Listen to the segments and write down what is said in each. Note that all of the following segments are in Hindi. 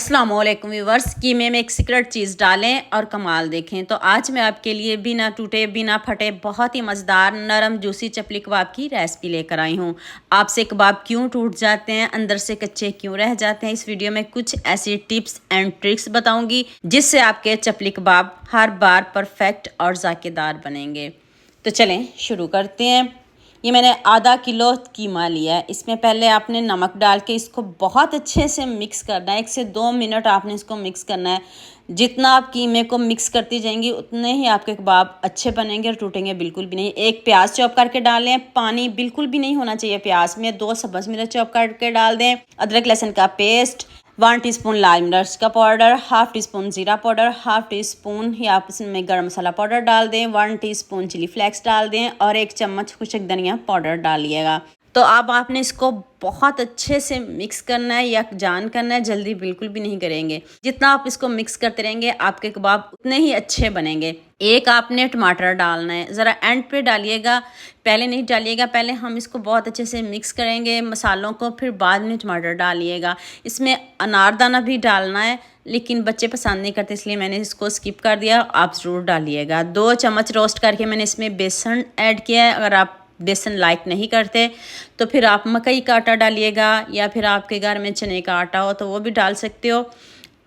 अस्सलाम वालेकुम व्यूअर्स। कीमे में एक सीक्रेट चीज़ डालें और कमाल देखें। तो आज मैं आपके लिए बिना टूटे बिना फटे बहुत ही मज़ेदार नरम जूसी चपली कबाब की रेसिपी लेकर आई हूँ। आपसे कबाब क्यों टूट जाते हैं, अंदर से कच्चे क्यों रह जाते हैं, इस वीडियो में कुछ ऐसी टिप्स एंड ट्रिक्स बताऊँगी जिससे आपके चपली कबाब हर बार परफेक्ट और जायकेदार बनेंगे। तो चलें शुरू करते हैं। ये मैंने आधा किलो कीमा लिया है। इसमें पहले आपने नमक डाल के इसको बहुत अच्छे से मिक्स करना है। 1 से 2 मिनट आपने इसको मिक्स करना है। जितना आप कीमे को मिक्स करती जाएंगी उतने ही आपके कबाब अच्छे बनेंगे और टूटेंगे बिल्कुल भी नहीं। एक प्याज चॉप करके डाल लें, पानी बिल्कुल भी नहीं होना चाहिए प्याज में। 2 सब्ज़ मिर्च चॉप करके डाल दें, अदरक लहसुन का पेस्ट, 1 टीस्पून लाल मिर्च का पाउडर, हाफ टी स्पून जीरा पाउडर, हाफ टी स्पून ही आप इसमें गर्म मसाला पाउडर डाल दें, 1 टीस्पून चिली फ्लेक्स डाल दें और 1 चम्मच खुशक धनिया पाउडर डालिएगा। तो अब आपने इसको बहुत अच्छे से मिक्स करना है, यकजान करना है, जल्दी बिल्कुल भी नहीं करेंगे। जितना आप इसको मिक्स करते रहेंगे आपके कबाब उतने ही अच्छे बनेंगे। एक आपने टमाटर डालना है, ज़रा एंड पे डालिएगा, पहले नहीं डालिएगा। पहले हम इसको बहुत अच्छे से मिक्स करेंगे मसालों को, फिर बाद में टमाटर डालिएगा। इसमें अनारदाना भी डालना है लेकिन बच्चे पसंद नहीं करते इसलिए मैंने इसको स्किप कर दिया। आप ज़रूर डालिएगा। 2 चम्मच रोस्ट करके मैंने इसमें बेसन ऐड किया है। अगर आप बेसन लाइक नहीं करते तो फिर आप मकई का आटा डालिएगा या फिर आपके घर में चने का आटा हो तो वो भी डाल सकते हो।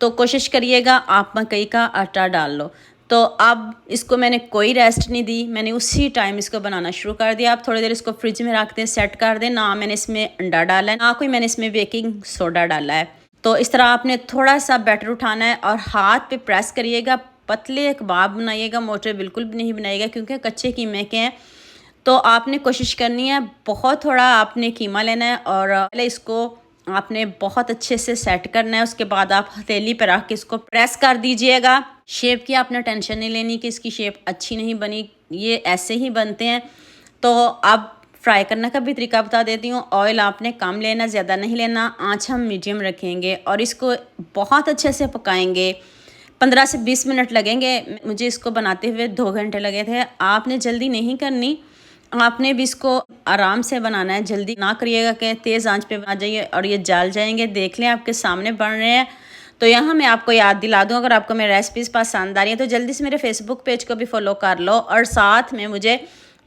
तो कोशिश करिएगा आप मकई का आटा डाल लो। तो अब इसको मैंने कोई रेस्ट नहीं दी, मैंने उसी टाइम इसको बनाना शुरू कर दिया। आप थोड़ी देर इसको फ्रिज में रख दें, सेट कर दें। ना मैंने इसमें अंडा डाला है, ना कोई मैंने इसमें बेकिंग सोडा डाला है। तो इस तरह आपने थोड़ा सा बैटर उठाना है और हाथ पे प्रेस करिएगा। पतले कबाब बनाइएगा, मोटे बिल्कुल भी नहीं बनाइएगा क्योंकि कच्चे कीमे के हैं। तो आपने कोशिश करनी है, बहुत थोड़ा आपने कीमा लेना है और पहले इसको आपने बहुत अच्छे से सेट करना है। उसके बाद आप हथेली पर रख के इसको प्रेस कर दीजिएगा। शेप की आपने टेंशन नहीं लेनी कि इसकी शेप अच्छी नहीं बनी, ये ऐसे ही बनते हैं। तो अब फ्राई करने का भी तरीका बता देती हूँ। ऑयल आपने कम लेना, ज़्यादा नहीं लेना। आँच हम मीडियम रखेंगे और इसको बहुत अच्छे से पकाएंगे। 15 से 20 मिनट लगेंगे। मुझे इसको बनाते हुए 2 घंटे लगे थे। आपने जल्दी नहीं करनी, आपने भी इसको आराम से बनाना है। जल्दी ना करिएगा कि तेज़ आंच पे आ जाइए और ये जल जाएंगे। देख लें आपके सामने बन रहे हैं। तो यहाँ मैं आपको याद दिला दूँ, अगर आपको मेरी रेसिपीज़ पसंद आ रही है तो जल्दी से मेरे फेसबुक पेज को भी फॉलो कर लो और साथ में मुझे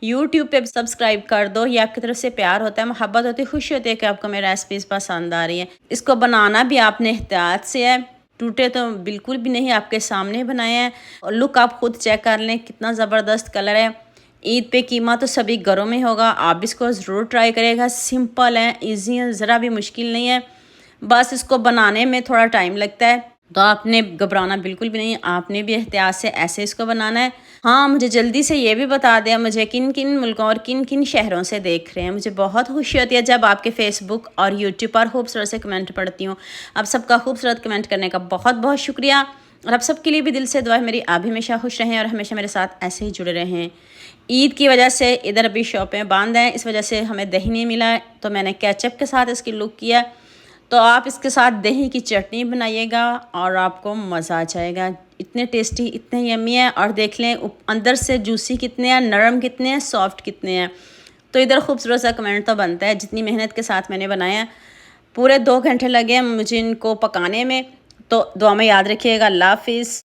यूट्यूब पे सब्सक्राइब कर दो। ये आपकी तरफ से प्यार होता है, मोहब्बत होती है, खुशी होती है कि आपको मेरी रेसिपीज़ पसंद आ रही है। इसको बनाना भी आपने एहतियात से है, टूटे तो बिल्कुल भी नहीं, आपके सामने बनाए हैं। और लुक आप खुद चेक कर लें कितना ज़बरदस्त कलर है। ईद पे कीमा तो सभी घरों में होगा, आप इसको ज़रूर ट्राई करिएगा। सिंपल है, इजी है, ज़रा भी मुश्किल नहीं है। बस इसको बनाने में थोड़ा टाइम लगता है तो आपने घबराना बिल्कुल भी नहीं, आपने भी एहतियात से ऐसे इसको बनाना है। हाँ, मुझे जल्दी से ये भी बता दें मुझे किन किन मुल्कों और किन किन शहरों से देख रहे हैं। मुझे बहुत खुशी होती है जब आपके फेसबुक और यूट्यूब पर खूबसूरत से कमेंट पढ़ती हूँ। आप सबका खूबसूरत कमेंट करने का बहुत बहुत शुक्रिया और आप सबके लिए भी दिल से दुआ है मेरी, आप हमेशा खुश रहें और हमेशा मेरे साथ ऐसे ही जुड़े रहें। ईद की वजह से इधर अभी शॉपें बंद हैं, इस वजह से हमें दही नहीं मिला है तो मैंने केचप के साथ इसकी लुक किया। तो आप इसके साथ दही की चटनी बनाइएगा और आपको मज़ा आ जाएगा। इतने टेस्टी, इतने यम्मी है। और देख लें अंदर से जूसी कितने हैं, नरम कितने हैं, सॉफ्ट कितने हैं। तो इधर खूबसूरत सा कमेंट तो बनता है। जितनी मेहनत के साथ मैंने बनाया, पूरे 2 घंटे लगे मुझे इनको पकाने में। तो दुआ में याद रखिएगा। अल्लाह हाफिज़।